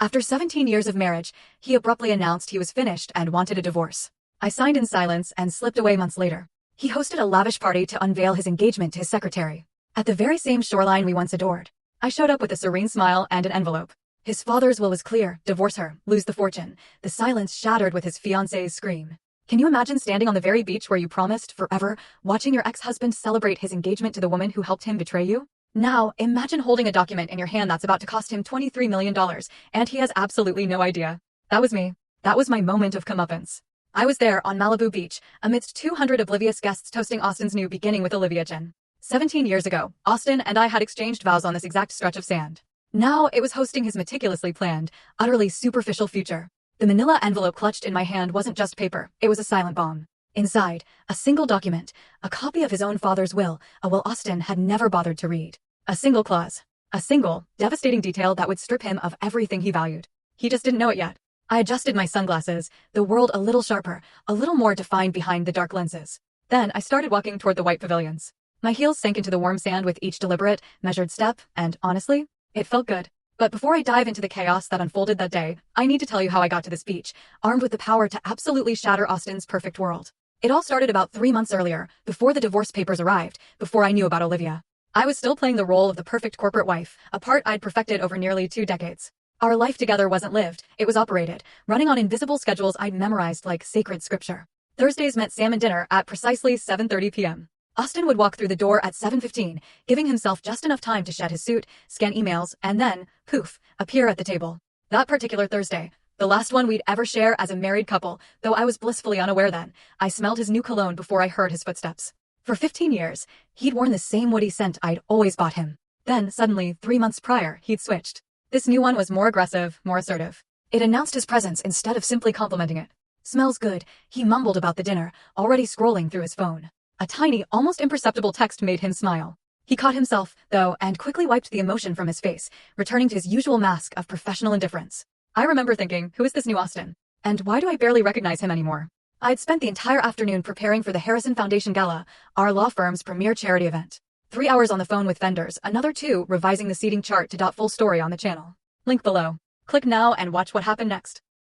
After 17 years of marriage, he abruptly announced he was finished and wanted a divorce. I signed in silence and slipped away months later. He hosted a lavish party to unveil his engagement to his secretary. At the very same shoreline we once adored. I showed up with a serene smile and an envelope. His father's will was clear: divorce her, lose the fortune. The silence shattered with his fiancée's scream. Can you imagine standing on the very beach where you promised forever, watching your ex-husband celebrate his engagement to the woman who helped him betray you? Now, imagine holding a document in your hand that's about to cost him $23 million, and he has absolutely no idea. That was me. That was my moment of comeuppance. I was there on Malibu Beach, amidst 200 oblivious guests toasting Austin's new beginning with Olivia Jen. 17 years ago, Austin and I had exchanged vows on this exact stretch of sand. Now it was hosting his meticulously planned, utterly superficial future. The manila envelope clutched in my hand wasn't just paper, it was a silent bomb. Inside, a single document, a copy of his own father's will, a will Austin had never bothered to read. A single clause. A single, devastating detail that would strip him of everything he valued. He just didn't know it yet. I adjusted my sunglasses, the world a little sharper, a little more defined behind the dark lenses. Then I started walking toward the white pavilions. My heels sank into the warm sand with each deliberate, measured step, and honestly, it felt good. But before I dive into the chaos that unfolded that day, I need to tell you how I got to this beach, armed with the power to absolutely shatter Austin's perfect world. It all started about 3 months earlier, before the divorce papers arrived, before I knew about Olivia. I was still playing the role of the perfect corporate wife, a part I'd perfected over nearly 2 decades. Our life together wasn't lived, it was operated, running on invisible schedules I'd memorized like sacred scripture. Thursdays meant salmon dinner at precisely 7:30 p.m. Austin would walk through the door at 7:15, giving himself just enough time to shed his suit, scan emails, and then, poof, appear at the table. That particular Thursday, the last one we'd ever share as a married couple, though I was blissfully unaware then, I smelled his new cologne before I heard his footsteps. For 15 years, he'd worn the same woody scent I'd always bought him. Then, suddenly, 3 months prior, he'd switched. This new one was more aggressive, more assertive. It announced his presence instead of simply complimenting it. "Smells good," he mumbled about the dinner, already scrolling through his phone. A tiny, almost imperceptible text made him smile. He caught himself, though, and quickly wiped the emotion from his face, returning to his usual mask of professional indifference. I remember thinking, who is this new Austin? And why do I barely recognize him anymore? I'd spent the entire afternoon preparing for the Harrison Foundation Gala, our law firm's premier charity event. 3 hours on the phone with vendors, another 2 revising the seating chart to dot full story on the channel. Link below. Click now and watch what happened next.